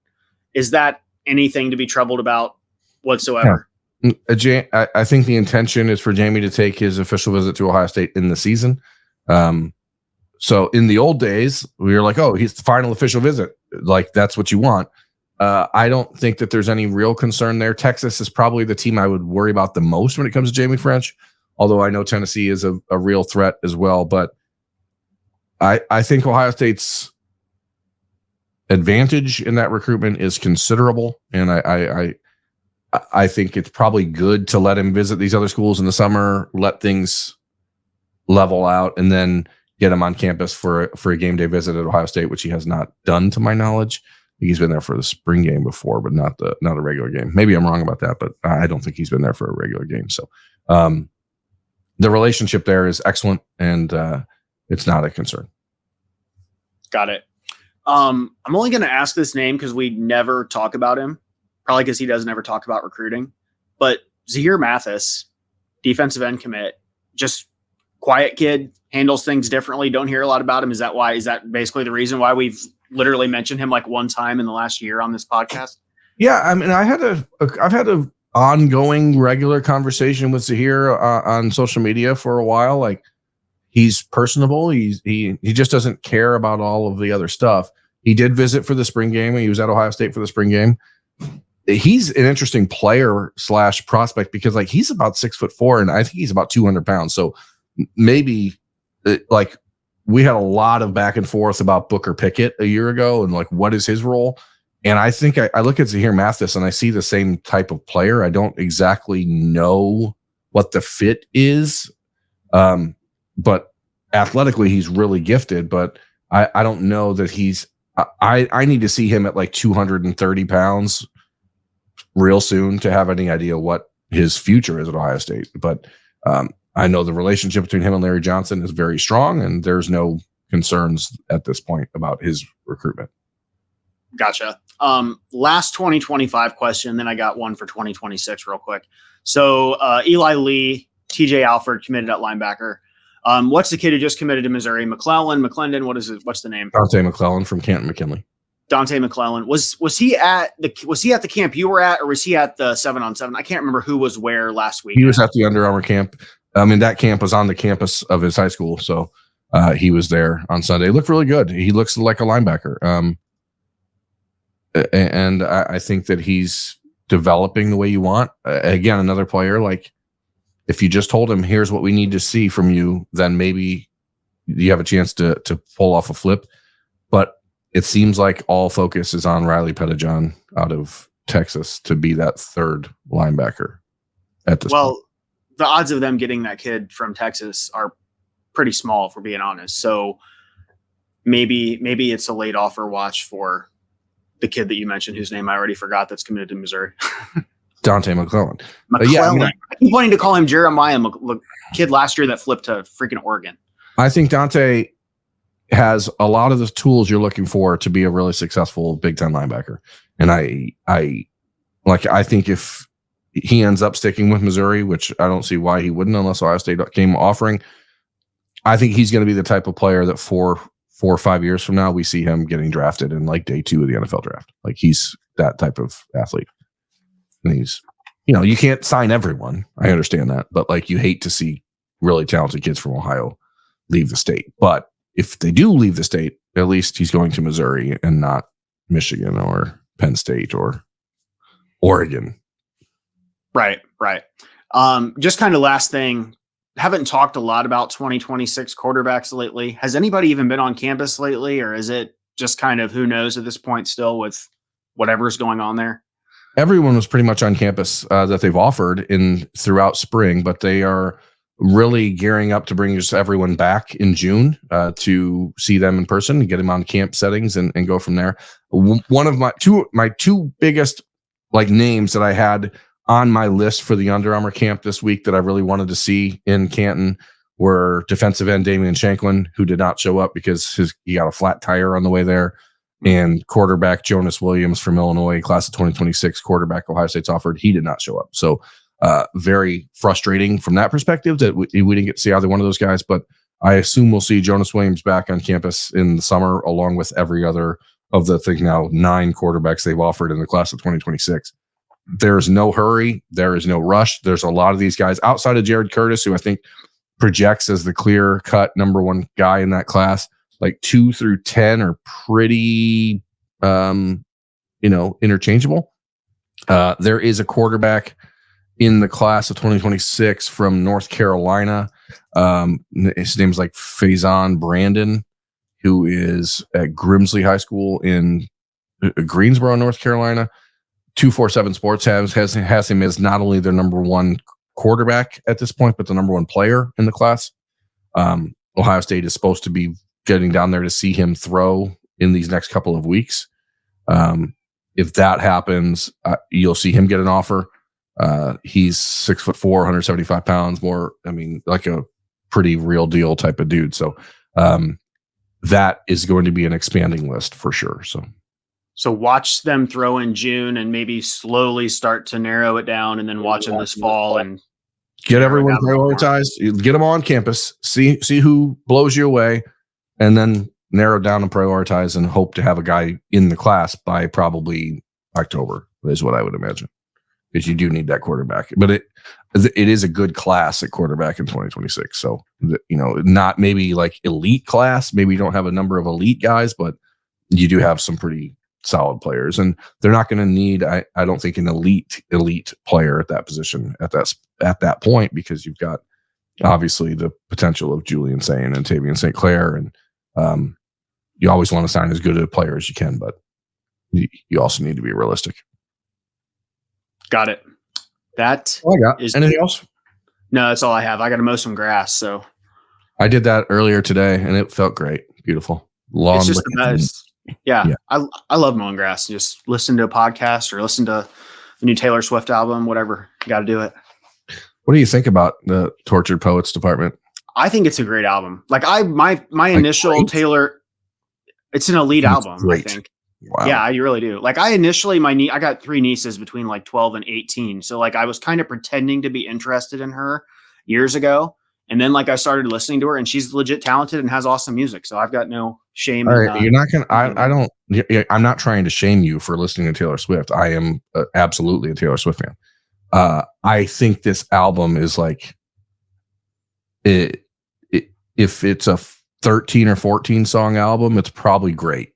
Is that anything to be troubled about whatsoever? I think the intention is for Jamie to take his official visit to Ohio State in the season. So in the old days, we were like, oh, he's the final official visit. Like, that's what you want. I don't think that there's any real concern there. Texas is probably the team I would worry about the most when it comes to Jamie French, although I know Tennessee is a real threat as well. But I think Ohio State's advantage in that recruitment is considerable. And I think it's probably good to let him visit these other schools in the summer, let things level out, and then get him on campus for a game day visit at Ohio State, which he has not done to my knowledge. He's been there for the spring game before, but not a regular game. Maybe I'm wrong about that, but I don't think he's been there for a regular game. So the relationship there is excellent, and it's not a concern. Got it. I'm only going to ask this name because we never talk about him, probably because he doesn't ever talk about recruiting. But Zahir Mathis, defensive end commit, just quiet kid, handles things differently. Don't hear a lot about him. Is that basically the reason why we've literally mentioned him like one time in the last year on this podcast? Yeah, I mean, I've had a ongoing regular conversation with Zahir on social media for a while. Like, he's personable. He just doesn't care about all of the other stuff. He did visit for the spring game. He was at Ohio State for the spring game. He's an interesting player / prospect because like he's about 6'4", and I think he's about 200 pounds. So maybe like we had a lot of back and forth about Booker Pickett a year ago and like what is his role. And I think I look at Zahir Mathis and I see the same type of player. I don't exactly know what the fit is. But athletically, he's really gifted, but I don't know that I need to see him at like 230 pounds real soon to have any idea what his future is at Ohio State. But I know the relationship between him and Larry Johnson is very strong, and there's no concerns at this point about his recruitment. Gotcha. Last 2025 question, then I got one for 2026 real quick. So Eli Lee, TJ Alford committed at linebacker. What's the kid who just committed to Missouri? McClendon. What's the name? Dante McClellan from Canton McKinley. Dante McClellan. Was he at the camp you were at, or was he at the 7-on-7? I can't remember who was where last week. He was at the Under Armour camp. I mean, that camp was on the campus of his high school, so he was there on Sunday. He looked really good. He looks like a linebacker. And I think that he's developing the way you want. Again, another player, like if you just told him, here's what we need to see from you, then maybe you have a chance to pull off a flip. But it seems like all focus is on Riley Pettijohn out of Texas to be that third linebacker at this point. The odds of them getting that kid from Texas are pretty small, if we're being honest. So maybe it's a late offer watch for the kid that you mentioned, whose name I already forgot, that's committed to Missouri. Dante McClellan. I keep wanting to call him Jeremiah, kid last year that flipped to freaking Oregon. I think Dante has a lot of the tools you're looking for to be a really successful Big Ten linebacker. And I think if he ends up sticking with Missouri, which I don't see why he wouldn't unless Ohio State came offering, I think he's going to be the type of player that 4 or 5 years from now, we see him getting drafted in like day 2 of the NFL draft. Like he's that type of athlete. And he's, you can't sign everyone. I understand that, but like you hate to see really talented kids from Ohio leave the state. But if they do leave the state, at least he's going to Missouri and not Michigan or Penn State or Oregon. Right. Just kind of last thing. Haven't talked a lot about 2026 quarterbacks lately. Has anybody even been on campus lately, or is it just kind of who knows at this point still with whatever's going on there? Everyone was pretty much on campus that they've offered throughout spring, but they are really gearing up to bring just everyone back in June to see them in person and get them on camp settings and go from there. One of my two biggest like names that I had on my list for the Under Armour camp this week that I really wanted to see in Canton were defensive end Damian Shanklin, who did not show up because he got a flat tire on the way there, and quarterback Jonas Williams from Illinois, class of 2026 quarterback Ohio State's offered. He did not show up. So very frustrating from that perspective that we didn't get to see either one of those guys, but I assume we'll see Jonas Williams back on campus in the summer, along with every other of the now 9 quarterbacks they've offered in the class of 2026. There's no hurry. There is no rush. There's a lot of these guys outside of Jared Curtis, who I think projects as the clear cut number one guy in that class. Like 2 through 10 are pretty, interchangeable. There is a quarterback in the class of 2026 from North Carolina. His name's like Faison Brandon, who is at Grimsley High School in Greensboro, North Carolina. 247 Sports has him as not only their number one quarterback at this point, but the number one player in the class. Ohio State is supposed to be getting down there to see him throw in these next couple of weeks. If that happens, you'll see him get an offer. He's 6'4", 175 pounds more. I mean, like a pretty real deal type of dude. So that is going to be an expanding list for sure. So watch them throw in June and maybe slowly start to narrow it down, and then watch them this fall and get everyone prioritized. Get them on campus. See who blows you away, and then narrow down and prioritize, and hope to have a guy in the class by probably October is what I would imagine, because you do need that quarterback. But it is a good class at quarterback in 2026. So, not maybe like elite class. Maybe you don't have a number of elite guys, but you do have some pretty solid players, and they're not going to need, I don't think, an elite player at that position at that point, because you've got obviously the potential of Julian Sain and Tavian St. Clair, and you always want to sign as good a player as you can, but you also need to be realistic. Got it. That I got. Anything else? No, that's all I have. I got to mow some grass. So I did that earlier today, and it felt great. Beautiful. Lawn. It's just the best. Yeah. I love mowing grass. Just listen to a podcast or listen to the new Taylor Swift album, whatever. Got to do it. What do you think about the Tortured Poets department? I think it's a great album. Like my initial great? Taylor, it's an elite album, great. I think. Wow. Yeah, I really do. Like I initially, I got 3 nieces between like 12 and 18. So like I was kind of pretending to be interested in her years ago. And then like I started listening to her, and she's legit talented and has awesome music. So I've got no shame. All right, you're not going to, I'm not trying to shame you for listening to Taylor Swift. I am absolutely a Taylor Swift fan. I think this album is like, if it's a 13 or 14 song album, it's probably great.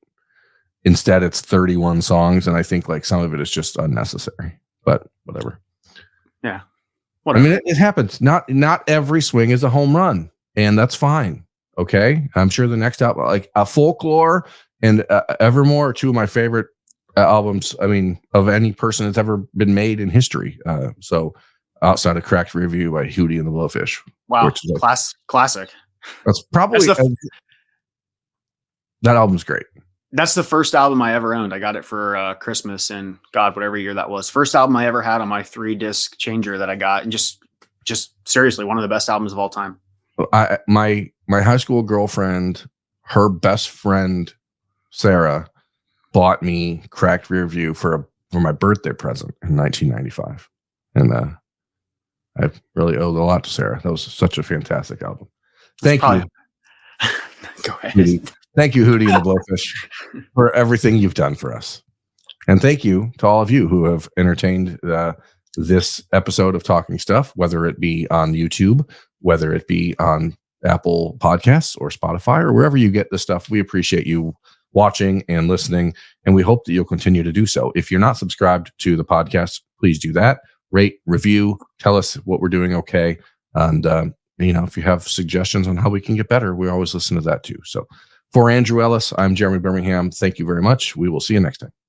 Instead, it's 31 songs. And I think like some of it is just unnecessary, but whatever. Yeah. Whatever. I mean, it happens. Not every swing is a home run, and that's fine. Okay. I'm sure the next album, like a Folklore and Evermore, are 2 of my favorite albums. I mean, of any person that's ever been made in history. So outside of Cracked Review by Hootie and the Blowfish. Wow. Classic. That's probably, that album's great. That's the first album I ever owned. I got it for Christmas, and God, whatever year that was. First album I ever had on my 3-disc changer that I got, and just seriously one of the best albums of all time. My high school girlfriend, her best friend Sarah, bought me Cracked Rear View for my birthday present in 1995, and I really owed a lot to Sarah. That was such a fantastic album. Thank you. Go ahead. Thank you, Hootie and the Blowfish, for everything you've done for us. And thank you to all of you who have entertained this episode of Talking Stuff, whether it be on YouTube, whether it be on Apple Podcasts or Spotify or wherever you get this stuff. We appreciate you watching and listening, and we hope that you'll continue to do so. If you're not subscribed to the podcast, please do that. Rate, review, tell us what we're doing okay. And, if you have suggestions on how we can get better, we always listen to that too. So, for Andrew Ellis, I'm Jeremy Birmingham. Thank you very much. We will see you next time.